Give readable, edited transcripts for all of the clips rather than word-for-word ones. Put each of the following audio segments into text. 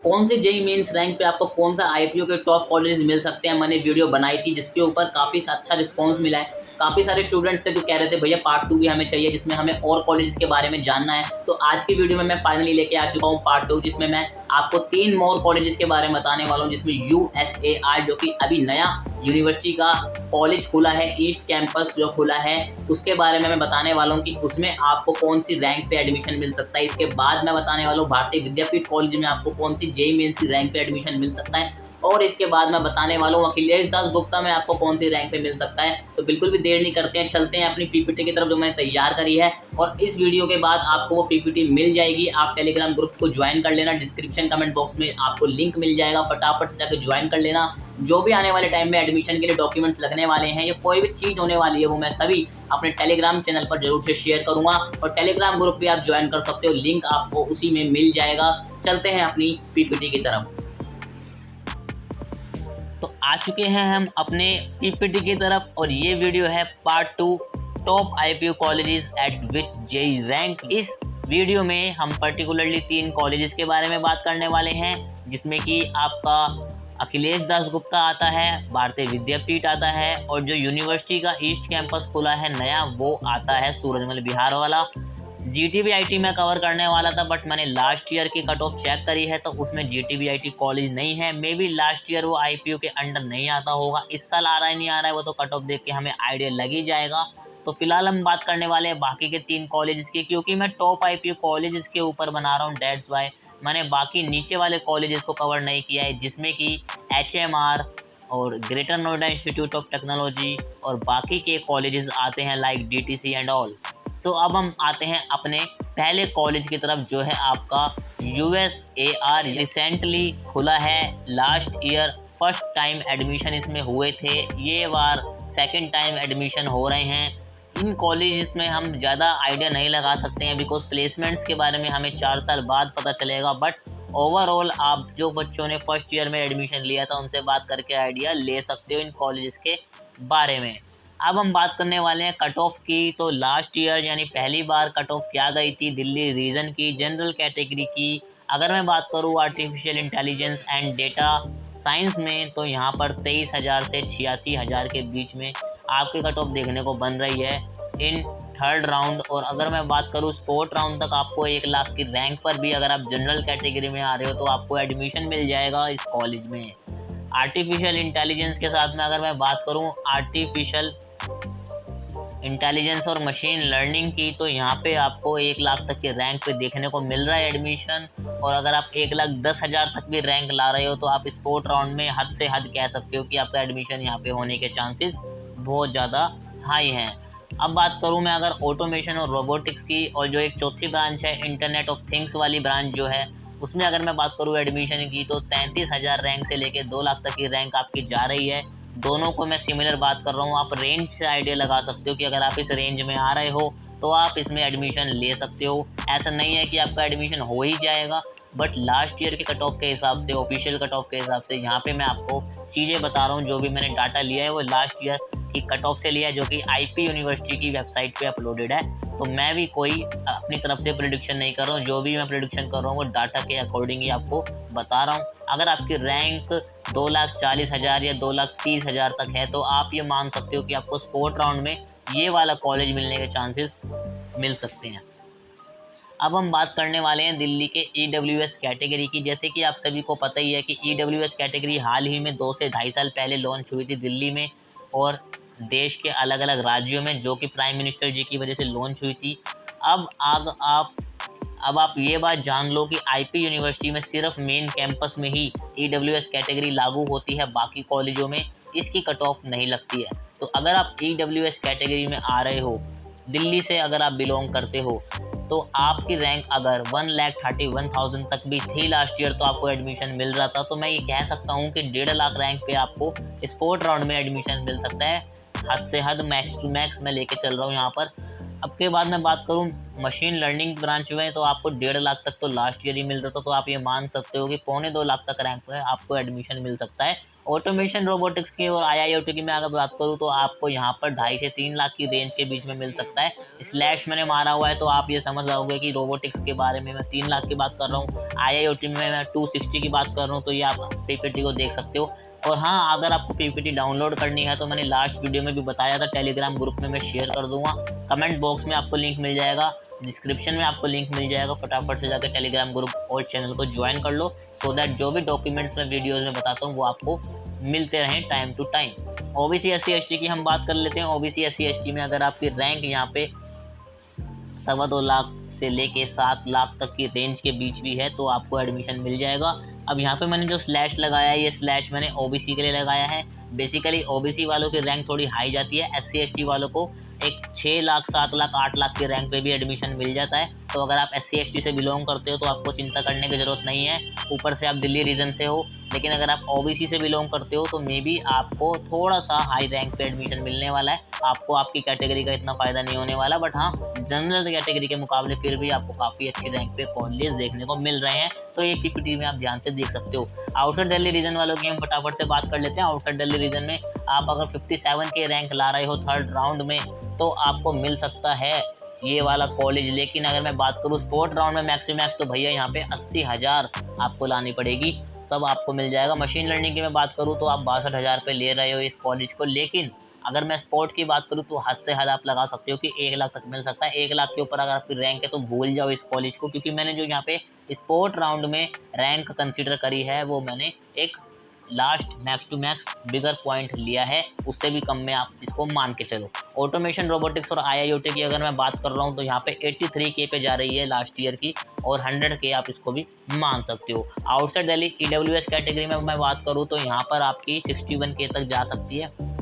कौन से JEE mains rank पे आपको कौन सा आईपीओ के टॉप कॉलेजेस मिल सकते हैं, मैंने वीडियो बनाई थी जिसके ऊपर काफ़ी अच्छा रिस्पॉन्स मिला है। काफ़ी सारे स्टूडेंट्स थे जो कह रहे थे भैया पार्ट 2 भी हमें चाहिए जिसमें हमें और कॉलेजेस के बारे में जानना है। तो आज की वीडियो में मैं फाइनली लेके आ चुका हूँ पार्ट 2, जिसमें मैं आपको 3 मोर कॉलेजेस के बारे में बताने वाला हूँ, जिसमें यूएसएआर जो कि अभी नया यूनिवर्सिटी का कॉलेज खुला है, ईस्ट कैंपस जो खुला है उसके बारे में मैं बताने वाला हूँ कि उसमें आपको कौन सी रैंक पे एडमिशन मिल सकता है। इसके बाद मैं बताने वाला हूँ भारतीय विद्यापीठ कॉलेज में आपको कौन सी जेईई मेंस की रैंक पे एडमिशन मिल सकता है, और इसके बाद मैं बताने वाला हूँ अखिलेश दास गुप्ता में आपको कौन सी रैंक पे मिल सकता है। तो बिल्कुल भी देर नहीं करते हैं, चलते हैं अपनी पीपीटी की तरफ जो मैंने तैयार करी है, और इस वीडियो के बाद आपको वो पीपीटी मिल जाएगी। आप टेलीग्राम ग्रुप को ज्वाइन कर लेना, डिस्क्रिप्शन कमेंट बॉक्स में आपको लिंक मिल जाएगा, फटाफट से जाकर ज्वाइन कर लेना। जो भी आने वाले टाइम में एडमिशन के लिए डॉक्यूमेंट्स लगने वाले हैं या कोई भी चीज़ होने वाली है वो मैं सभी अपने टेलीग्राम चैनल पर जरूर से शेयर करूंगा, और टेलीग्राम ग्रुप भी आप ज्वाइन कर सकते हो, लिंक आपको उसी में मिल जाएगा। चलते हैं अपनी पीपीटी की तरफ। तो आ चुके हैं हम अपने पीपीटी की तरफ, और ये वीडियो है part 2 top IPO colleges eight विच जेईई रैंक। इस वीडियो में हम पर्टिकुलरली 3 कॉलेजेस के बारे में बात करने वाले हैं, जिसमें कि आपका अखिलेश दास गुप्ता आता है, भारतीय विद्यापीठ आता है, और जो यूनिवर्सिटी का ईस्ट कैंपस खुला है नया वो आता है सूरजमल बिहार वाला। जीटीबीआईटी में कवर करने वाला था, बट मैंने लास्ट ईयर की कट ऑफ चेक करी है तो उसमें जीटीबीआईटी कॉलेज नहीं है। मे बी लास्ट ईयर वो आईपीओ के अंडर नहीं आता होगा, इस साल आ रहा है नहीं आ रहा है वो तो कट ऑफ देख के हमें आइडिया लग ही जाएगा। तो फिलहाल हम बात करने वाले हैं बाकी के 3 कॉलेजेस की, क्योंकि मैं टॉप आईपीओ कॉलेजेस के ऊपर बना रहा हूँ, डेट्स वाई मैंने बाकी नीचे वाले कॉलेजेस को कवर नहीं किया है, जिसमें कि एचएमआर और greater Noida institute of technology और बाकी के कॉलेजेस आते हैं लाइक डीटीसी एंड ऑल। सो अब हम आते हैं अपने पहले कॉलेज की तरफ, जो है आपका यूएसएआर। रिसेंटली खुला है, last year first time admission इसमें हुए थे, ये बार सेकंड टाइम एडमिशन हो रहे हैं। इन कॉलेजेस में हम ज़्यादा आइडिया नहीं लगा सकते हैं बिकॉज प्लेसमेंट्स के बारे में हमें 4 साल बाद पता चलेगा, बट ओवरऑल आप जो बच्चों ने फर्स्ट ईयर में एडमिशन लिया था उनसे बात करके आइडिया ले सकते हो इन कॉलेजेस के बारे में। अब हम बात करने वाले हैं कट ऑफ की। तो लास्ट ईयर यानी पहली बार कट ऑफ क्या गई थी दिल्ली रीजन की, जनरल कैटेगरी की। अगर मैं बात करूँ artificial intelligence and data science में, तो यहाँ पर 23,000 से 86,000 के बीच में आपकी कट ऑफ देखने को बन रही है इन थर्ड राउंड। और अगर मैं बात करूँ स्पोर्ट राउंड तक, आपको 1 लाख की रैंक पर भी अगर आप जनरल कैटेगरी में आ रहे हो तो आपको एडमिशन मिल जाएगा इस कॉलेज में। आर्टिफिशियल इंटेलिजेंस के साथ में अगर मैं बात करूँ आर्टिफिशियल इंटेलिजेंस और मशीन लर्निंग की, तो यहाँ पे आपको 1 लाख तक के रैंक पे देखने को मिल रहा है एडमिशन। और अगर आप 1,10,000 तक भी रैंक ला रहे हो तो आप स्पोर्ट राउंड में हद से हद कह सकते हो कि आपका एडमिशन यहाँ पे होने के चांसेस बहुत ज़्यादा हाई हैं। अब बात करूँ मैं अगर ऑटोमेशन और रोबोटिक्स की, और जो एक चौथी ब्रांच है इंटरनेट ऑफ थिंग्स वाली ब्रांच जो है, उसमें अगर मैं बात करूँ एडमिशन की, तो 33,000 रैंक से लेके 2 लाख तक की रैंक आपकी जा रही है। दोनों को मैं सिमिलर बात कर रहा हूँ, आप रेंज से आइडिया लगा सकते हो कि अगर आप इस रेंज में आ रहे हो तो आप इसमें एडमिशन ले सकते हो। ऐसा नहीं है कि आपका एडमिशन हो ही जाएगा, बट लास्ट ईयर के कट ऑफ के हिसाब से, ऑफिशियल कट ऑफ के हिसाब से यहाँ पे मैं आपको चीज़ें बता रहा हूँ। जो भी मैंने डाटा लिया है वो लास्ट ईयर की कट ऑफ से लिया है, जो कि आईपी यूनिवर्सिटी की वेबसाइट पे अपलोडेड है। तो मैं भी कोई अपनी तरफ से प्रेडिक्शन नहीं कर रहा हूँ, जो भी मैं प्रेडिक्शन कर रहा हूँ वो डाटा के अकॉर्डिंग ही आपको बता रहा हूँ। अगर आपकी रैंक 2,40,000 या 2,30,000 तक है तो आप ये मान सकते हो कि आपको स्पोर्ट राउंड में ये वाला कॉलेज मिलने के चांसेस मिल सकते हैं। अब हम बात करने वाले हैं दिल्ली के ईडब्ल्यूएस कैटेगरी की। जैसे कि आप सभी को पता ही है कि ईडब्ल्यूएस कैटेगरी हाल ही में 2 से ढाई साल पहले लॉन्च हुई थी दिल्ली में और देश के अलग अलग राज्यों में, जो कि प्राइम मिनिस्टर जी की वजह से लॉन्च हुई थी। अब आप ये बात जान लो कि आईपी यूनिवर्सिटी में सिर्फ मेन कैंपस में ही ईडब्ल्यूएस कैटेगरी लागू होती है, बाकी कॉलेजों में इसकी कट ऑफ नहीं लगती है। तो अगर आप ईडब्ल्यूएस कैटेगरी में आ रहे हो, दिल्ली से अगर आप बिलोंग करते हो, तो आपकी रैंक अगर 1,31,000 तक भी थी लास्ट ईयर तो आपको एडमिशन मिल रहा था। तो मैं ये कह सकता हूँ कि 1.5 लाख रैंक पे आपको स्पोर्ट राउंड में एडमिशन मिल सकता है। हद से हद, मैक्स टू मैक्स मैं लेके चल रहा हूँ यहाँ पर। अब के बाद मैं बात करूँ मशीन लर्निंग ब्रांच में तो आपको 1.5 लाख तक तो लास्ट ईयर ही मिल रहा था, तो आप ये मान सकते हो कि 2.25 लाख तक रैंक पे आपको एडमिशन मिल सकता है। ऑटोमेशन रोबोटिक्स की और IIoT की मैं अगर बात करूँ तो आपको यहाँ पर 2.5 से 3 लाख की रेंज के बीच में मिल सकता है। स्लैश मैंने मारा हुआ है तो आप ये समझ जाओगे कि रोबोटिक्स के बारे में मैं 3 लाख की बात कर रहा हूँ, IIoT में मैं 260 की बात कर रहा हूँ। तो ये आप PPT को देख सकते हो। और हाँ, अगर आपको PPT डाउनलोड करनी है तो मैंने लास्ट वीडियो में भी बताया था, टेलीग्राम ग्रुप में मैं शेयर कर दूंगा। कमेंट बॉक्स में आपको लिंक मिल जाएगा, डिस्क्रिप्शन में आपको लिंक मिल जाएगा। फटाफट से जाकर टेलीग्राम ग्रुप और चैनल को ज्वाइन कर लो, सो दैट जो भी डॉक्यूमेंट्स मैं वीडियोज़ में बताता हूँ वो आपको मिलते रहें time to time. OBC SC ST की हम बात कर लेते हैं। OBC SC ST में अगर आपकी रैंक यहाँ पे 2.25 लाख से लेके 7 लाख तक की रेंज के बीच भी है तो आपको एडमिशन मिल जाएगा। अब यहाँ पे मैंने जो स्लैश लगाया है, ये स्लैश मैंने OBC के लिए लगाया है। बेसिकली OBC वालों की रैंक थोड़ी हाई जाती है, SC ST वालों को एक 6 लाख 7 लाख 8 लाख की रैंक पे भी एडमिशन मिल जाता है। तो अगर आप SC ST से बिलोंग करते हो तो आपको चिंता करने की ज़रूरत नहीं है। ऊपर से आप दिल्ली रीजन से हो, लेकिन अगर आप OBC से बिलोंग करते हो तो मे बी आपको थोड़ा सा हाई रैंक पे एडमिशन मिलने वाला है। आपको आपकी कैटेगरी का इतना फ़ायदा नहीं होने वाला, बट हाँ, जनरल कैटेगरी के मुकाबले फिर भी आपको काफ़ी अच्छी रैंक पे कॉलेज देखने को मिल रहे हैं। तो ये PPT में आप ध्यान से देख सकते हो। आउटसाइड दिल्ली रीजन वालों की हम फटाफट से बात कर लेते हैं। आउटसाइड दिल्ली रीजन में आप अगर 57 के रैंक ला रहे हो 3rd राउंड में तो आपको मिल सकता है ये वाला कॉलेज। लेकिन अगर मैं बात करूँ स्पोर्ट राउंड में मैक्स तो भैया यहाँ पे 80,000 आपको लानी पड़ेगी, तब आपको मिल जाएगा। मशीन लर्निंग की मैं बात करूँ तो आप 62,000 पे ले रहे हो इस कॉलेज को। लेकिन अगर मैं स्पोर्ट की बात करूँ तो हद से हद आप लगा सकते हो कि 1 लाख तक मिल सकता है। 1 लाख के ऊपर अगर आपकी रैंक है तो भूल जाओ इस कॉलेज को, क्योंकि मैंने जो यहाँ पे स्पोर्ट राउंड में रैंक कंसीडर करी है वो मैंने एक last max to max bigger point लिया है, उससे भी कम में आप इसको मान के चलो। ऑटोमेशन रोबोटिक्स और IIoT की अगर मैं बात कर रहा हूँ तो यहाँ पे 83K पे जा रही है लास्ट ईयर की, और 100K आप इसको भी मान सकते हो। आउटसाइड दिल्ली EWS कैटेगरी में मैं बात करूँ तो यहाँ पर आपकी 61K तक जा सकती है।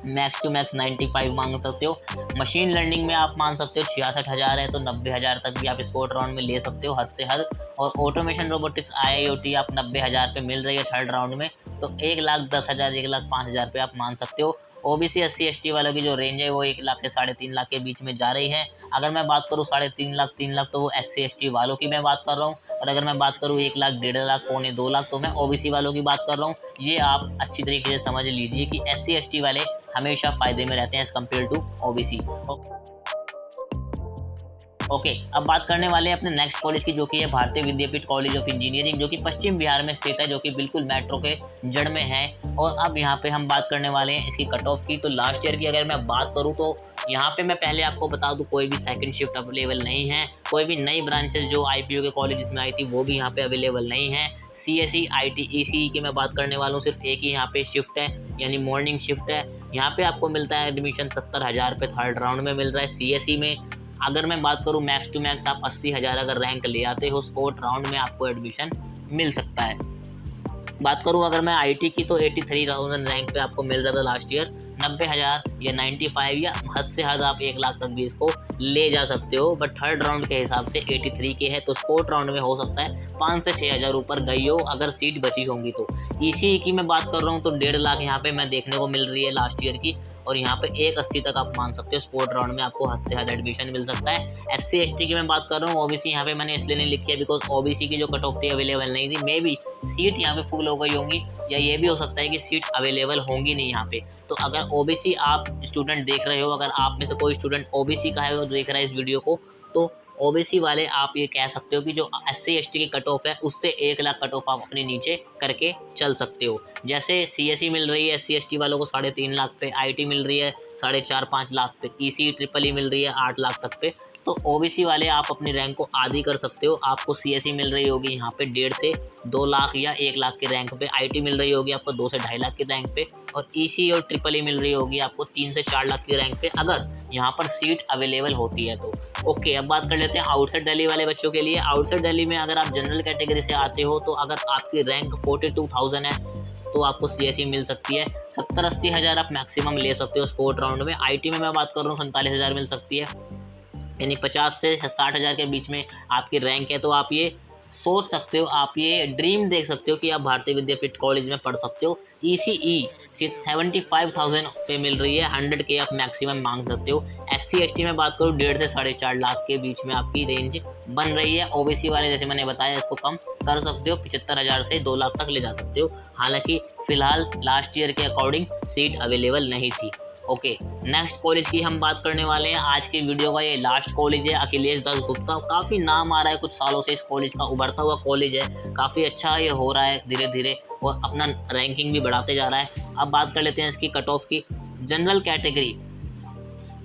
मैक्स टू मैक्स 95 मांग सकते हो। मशीन लर्निंग में आप मान सकते हो 66,000 है तो 90,000 तक भी आप स्पोर्ट राउंड में ले सकते हो हद से हद। और ऑटोमेशन रोबोटिक्स IIoT आप 90,000 पे मिल रही है 3rd राउंड में, तो 1,10,000 1,05,000 पे आप मान सकते हो। OBC SC ST वालों की जो रेंज है वो 1 लाख से 3.5 लाख के बीच में जा रही है। अगर मैं बात करूँ 3.5 लाख 3 लाख तो वो SC ST वालों की मैं बात कर रहा हूँ, और अगर मैं बात करूँ 1 लाख 1.5 लाख 2.25 लाख तो मैं OBC वालों की बात कर रहा हूँ। ये आप अच्छी तरीके से समझ लीजिए कि SC ST वाले हमेशा फ़ायदे में रहते हैं as compare to OBC। Okay, अब बात करने वाले हैं अपने नेक्स्ट कॉलेज की, जो कि है भारतीय विद्यापीठ कॉलेज ऑफ इंजीनियरिंग, जो कि पश्चिम बिहार में स्थित है, जो कि बिल्कुल मेट्रो के जड़ में है। और अब यहाँ पे हम बात करने वाले हैं इसकी कट ऑफ की। तो लास्ट ईयर की अगर मैं बात करूँ तो यहाँ पे मैं पहले आपको बता दूँ कोई भी सेकंड शिफ्ट अवेलेबल नहीं है। कोई भी नई ब्रांचेस जो IPO के कॉलेज में आई थी वो भी यहाँ पे अवेलेबल नहीं है। CSE IT ECE की मैं बात करने वाला हूँ, सिर्फ एक ही यहाँ पे शिफ्ट है, यानी मॉर्निंग शिफ्ट है। यहाँ पे आपको मिलता है एडमिशन 70,000 पे 3rd राउंड में मिल रहा है। CSE में अगर मैं बात करूँ मैक्स टू मैक्स आप 80,000 अगर रैंक ले आते हो स्पोर्ट राउंड में आपको एडमिशन मिल सकता है। बात करूँ अगर मैं IT की तो 83,000 रैंक पे आपको मिल रहा था लास्ट ईयर। 90,000 या 95 या हद से हद आप 1 लाख तक भी इसको ले जा सकते हो, बट 3rd राउंड के हिसाब से 83K है, तो स्पोर्ट राउंड में हो सकता है 5 से 6,000 ऊपर गई हो अगर सीट बची होंगी तो। ECE की मैं बात कर रहा हूँ तो 1.5 लाख यहाँ पे मैं देखने को मिल रही है लास्ट ईयर की, और यहाँ पे 180 तक आप मान सकते हो स्पोर्ट राउंड में आपको हद से हद एडमिशन मिल सकता है। SC ST की मैं बात कर रहा हूँ, OBC यहाँ पे मैंने इसलिए नहीं लिखी है बिकॉज OBC की जो कट ऑफ थी अवेलेबल नहीं थी। मे बी सीट यहाँ पे फुल हो गई होंगी, या ये भी हो सकता है कि सीट अवेलेबल होंगी नहीं यहाँ पे। तो अगर OBC आप स्टूडेंट देख रहे हो, अगर आप में से कोई स्टूडेंट OBC का है वो देख रहा है इस वीडियो को, तो OBC वाले आप ये कह सकते हो कि जो SC ST की कट ऑफ है उससे 1 लाख कट ऑफ आप अपने नीचे करके चल सकते हो। जैसे CSE मिल रही है SC ST वालों को 3.5 लाख पे, IT मिल रही है 4.5-5 लाख पे, ECE EEE मिल रही है 8 लाख तक पे। तो OBC वाले आप अपनी रैंक को आधी कर सकते हो। आपको CSE मिल रही होगी यहाँ पे 1.5 से 2 लाख या 1 लाख की रैंक पे, IT मिल रही होगी आपको 2 से 2.5 लाख की रैंक पे, और ECE और EEE मिल रही होगी आपको 3 से 4 लाख की रैंक पे, अगर यहाँ पर सीट अवेलेबल होती है तो। ओके, अब बात कर लेते हैं आउटसाइड दिल्ली वाले बच्चों के लिए। आउटसाइड दिल्ली में अगर आप जनरल कैटेगरी से आते हो तो अगर आपकी रैंक 42,000 है तो आपको CSE मिल सकती है। 70-80 हज़ार आप मैक्सिमम ले सकते हो स्पोर्ट राउंड में। IT में मैं बात कर रहा हूँ 47,000 मिल सकती है, यानी 50 से 60 हज़ार के बीच में आपकी रैंक है तो आप ये सोच सकते हो, आप ये ड्रीम देख सकते हो कि आप भारतीय विद्यापीठ कॉलेज में पढ़ सकते हो। ECE सिर्फ 75,000 पे मिल रही है, 100K आप मैक्सिमम मांग सकते हो। SC ST में बात करूँ 1.5 से 4.5 लाख के बीच में आपकी रेंज बन रही है। OBC वाले जैसे मैंने बताया इसको कम कर सकते हो, 75,000 से 2 लाख तक ले जा सकते हो। हालांकि फिलहाल लास्ट ईयर के अकॉर्डिंग सीट अवेलेबल नहीं थी। ओके, नेक्स्ट कॉलेज की हम बात करने वाले हैं। आज की वीडियो का ये लास्ट कॉलेज है, अखिलेश दास गुप्ता। काफ़ी नाम आ रहा है कुछ सालों से इस कॉलेज का, उभरता हुआ कॉलेज है, काफ़ी अच्छा ये हो रहा है धीरे धीरे और अपना रैंकिंग भी बढ़ाते जा रहा है। अब बात कर लेते हैं इसकी कट ऑफ की। जनरल कैटेगरी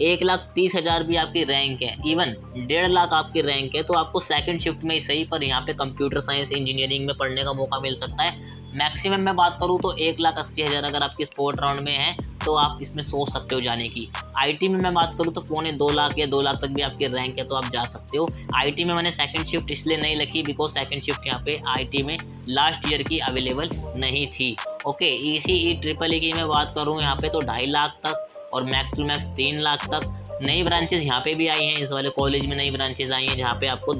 1,30,000 भी आपकी रैंक है, इवन 1.5 लाख आपकी रैंक है, तो आपको सेकंड शिफ्ट में ही सही पर यहाँ पे कंप्यूटर साइंस इंजीनियरिंग में पढ़ने का मौका मिल सकता है। मैक्सिमम में बात करूँ तो 1,80,000 अगर आपकी स्पोर्ट राउंड में है तो आप इसमें सोच सकते हो जाने की। IT में मैं बात करूँ तो 1.25 लाख या 2 लाख तक भी आपकी रैंक है तो आप जा सकते हो। IT में मैंने सेकंड शिफ्ट इसलिए नहीं लिखी बिकॉज सेकंड शिफ्ट यहाँ पे IT में लास्ट ईयर की अवेलेबल नहीं थी। ओके, ECE EEE की मैं बात करूँ यहाँ पे तो 2.5 लाख तक और मैक्स टू मैक्स 3 लाख तक। नई ब्रांचेस यहाँ पे भी आई हैं, इस वाले कॉलेज में नई ब्रांचेस आई हैं जहाँ पे आपको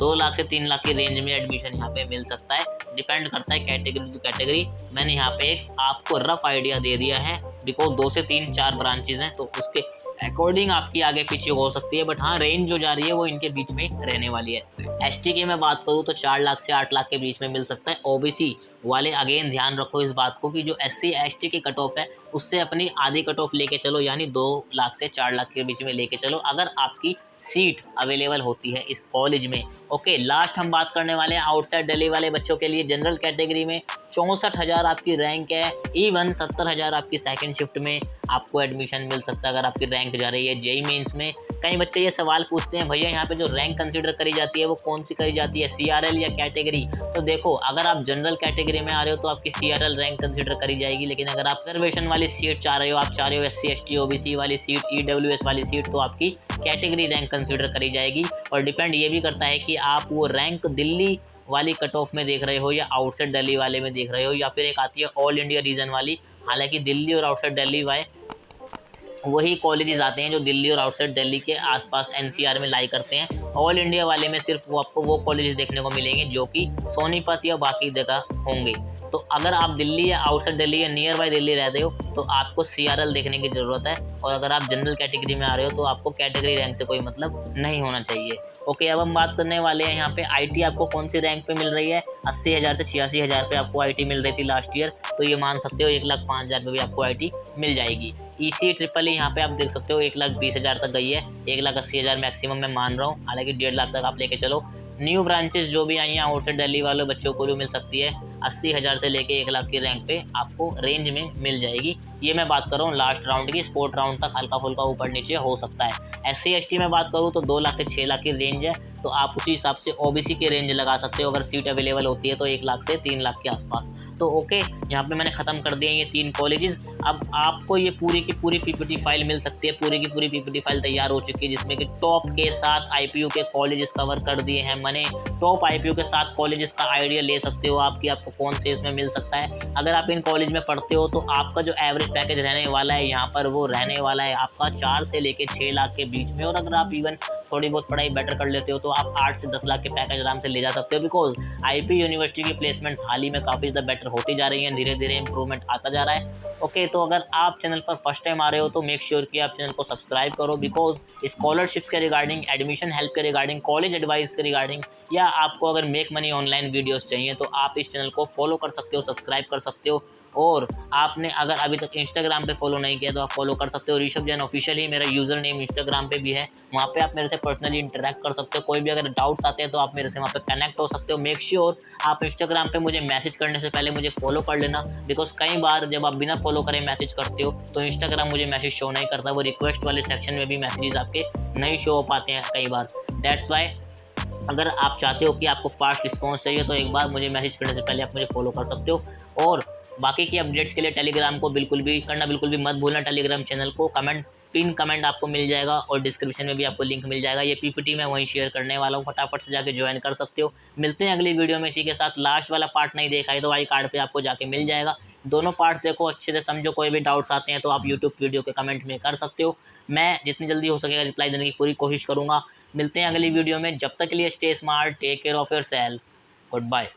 2 लाख से 3 लाख की रेंज में एडमिशन यहाँ पे मिल सकता है। डिपेंड करता है कैटेगरी टू कैटेगरी। मैंने यहाँ पे एक आपको रफ आइडिया दे दिया है बिकॉज 2 से 3-4 ब्रांचेज हैं तो उसके अकॉर्डिंग आपकी आगे पीछे हो सकती है, बट हाँ रेंज जो जा रही है वो इनके बीच में रहने वाली है। ST की मैं बात करूँ तो 4 लाख से 8 लाख के बीच में मिल सकता है। OBC वाले अगेन ध्यान रखो इस बात को कि जो SC ST की कट ऑफ है उससे अपनी आधी कट ऑफ लेके चलो, यानी 2 लाख से 4 लाख के बीच में लेके चलो अगर आपकी सीट अवेलेबल होती है इस कॉलेज में। ओके, लास्ट हम बात करने वाले हैं आउटसाइड दिल्ली वाले बच्चों के लिए। जनरल कैटेगरी में 64,000 आपकी रैंक है, इवन 70,000 आपकी सेकंड शिफ्ट में आपको एडमिशन मिल सकता है अगर आपकी रैंक जा रही है। JEE मेंस में कई बच्चे ये सवाल पूछते हैं भैया यहाँ पे जो रैंक कंसीडर करी जाती है वो कौन सी करी जाती है, CRL या कैटेगरी? तो देखो, अगर आप जनरल कैटेगरी में आ रहे हो तो आपकी CRL रैंक कंसीडर करी जाएगी, लेकिन अगर आप रिजर्वेशन वाली सीट चाह रहे हो, आप चाह रहे हो SC ST OBC वाली सीट, EWS वाली सीट, तो आपकी कैटेगरी रैंक कंसीडर करी जाएगी। और डिपेंड ये भी करता है कि आप वो रैंक दिल्ली वाली कट ऑफ में देख रहे हो या आउटसाइड दिल्ली वाले में देख रहे हो, या फिर एक आती है ऑल इंडिया रीजन वाली। हालांकि दिल्ली और आउटसाइड दिल्ली वाले वही कॉलेजेस आते हैं जो दिल्ली और आउटसाइड दिल्ली के आसपास NCR में लाई करते हैं। ऑल इंडिया वाले में सिर्फ वो आपको वो कॉलेजेस देखने को मिलेंगे जो कि सोनीपत या बाकी जगह होंगे। तो अगर आप दिल्ली या आउटसाइड दिल्ली या नियर बाय दिल्ली रहते हो तो आपको CRL देखने की ज़रूरत है, और अगर आप जनरल कैटेगरी में आ रहे हो तो आपको कैटेगरी रैंक से कोई मतलब नहीं होना चाहिए। ओके, अब हम बात करने वाले हैं यहाँ पे IT आपको कौन सी रैंक पे मिल रही है। 80,000 से 86,000 पे आपको IT मिल रही थी लास्ट ईयर, तो ये मान सकते हो 1,05,000 पे भी आपको IT मिल जाएगी। ECE EEE यहाँ पे आप देख सकते हो 1,20,000 तक गई है, 1,80,000 मैक्सिमम मैं मान रहा हूँ, हालांकि 1.5 लाख तक आप लेके चलो। न्यू ब्रांचेस जो भी आई हैं आउटसाइड दिल्ली वाले बच्चों को भी मिल सकती है, 80,000 से लेके 1 लाख की रैंक पे आपको रेंज में मिल जाएगी। ये मैं बात कर रहा हूँ लास्ट राउंड की, स्पोर्ट राउंड तक हल्का फुल्का ऊपर नीचे हो सकता है। SC ST में बात करूँ तो 2 लाख से 6 लाख की रेंज है, तो आप उसी हिसाब से OBC की रेंज लगा सकते हो। अगर सीट अवेलेबल होती है तो 1 लाख से 3 लाख के आसपास। तो ओके, यहाँ पे मैंने ख़त्म कर दिए ये 3 कॉलेजेस। अब आपको ये पूरी की पूरी PPT फाइल मिल सकती है, पूरी की पूरी PPT फाइल तैयार हो चुकी है जिसमें कि टॉप के 7 IPU के कॉलेजेस कवर कर दिए हैं मैंने। टॉप IPU के 7 कॉलेजेस का आइडिया ले सकते हो आप कि आपको कौन से इसमें मिल सकता है। अगर आप इन कॉलेज में पढ़ते हो तो आपका जो एवरेज पैकेज रहने वाला है यहाँ पर वो रहने वाला है आपका 4 से लेके 6 लाख के बीच में, और अगर आप इवन थोड़ी बहुत पढ़ाई बेटर कर लेते हो तो आप 8 से 10 लाख के पैकेज आराम से ले जा सकते हो, बिकॉज IP यूनिवर्सिटी की प्लेसमेंट्स हाल ही में काफ़ी ज़्यादा बेटर होती जा रही हैं, धीरे धीरे इंप्रूवमेंट आता जा रहा है। ओके, तो अगर आप चैनल पर फर्स्ट टाइम आ रहे हो तो मेक श्योर कि आप चैनल को सब्सक्राइब करो, बिकॉज स्कॉलरशिप्स के रिगार्डिंग, एडमिशन हेल्प के रिगार्डिंग, कॉलेज एडवाइस के रिगार्डिंग, या आपको अगर मेक मनी ऑनलाइन वीडियोस चाहिए तो आप इस चैनल को फॉलो कर सकते हो, सब्सक्राइब कर सकते हो। और आपने अगर अभी तक इंस्टाग्राम पे फॉलो नहीं किया तो आप फॉलो कर सकते हो। ऋषभ जैन ऑफिशियल ही मेरा यूज़र नेम इंस्टाग्राम पे भी है, वहाँ पे आप मेरे से पर्सनली इंटरेक्ट कर सकते हो। कोई भी अगर डाउट्स आते हैं तो आप मेरे से वहाँ पे कनेक्ट हो सकते हो। मेक श्योर आप इंस्टाग्राम पे मुझे मैसेज करने से पहले मुझे फॉलो कर लेना, बिकॉज कई बार जब आप बिना फॉलो करे मैसेज करते हो तो इंस्टाग्राम मुझे मैसेज शो नहीं करता, वो रिक्वेस्ट वाले सेक्शन में भी मैसेजेस आपके नहीं शो हो पाते हैं कई बार। दैट्स वाई अगर आप चाहते हो कि आपको फास्ट रिस्पॉन्स चाहिए तो एक बार मुझे मैसेज करने से पहले आप मुझे फॉलो कर सकते हो। और बाकी की अपडेट्स के लिए टेलीग्राम को बिल्कुल भी मत भूलना। टेलीग्राम चैनल को पिन कमेंट आपको मिल जाएगा और डिस्क्रिप्शन में भी आपको लिंक मिल जाएगा। ये PPT मैं वहीं शेयर करने वाला हूँ, फटाफट से जाके ज्वाइन कर सकते हो। मिलते हैं अगली वीडियो में इसी के साथ। लास्ट वाला पार्ट नहीं देखा है तो आई कार्ड पे आपको जाके मिल जाएगा। दोनों पार्ट देखो, अच्छे से समझो। कोई भी डाउट्स आते हैं तो आप यूट्यूब वीडियो के कमेंट में कर सकते हो। मैं जितनी जल्दी हो सकेगा रिप्लाई देने की पूरी कोशिश करूँगा। मिलते हैं अगली वीडियो में, जब तक के लिए stay smart, take care of your self, good bye.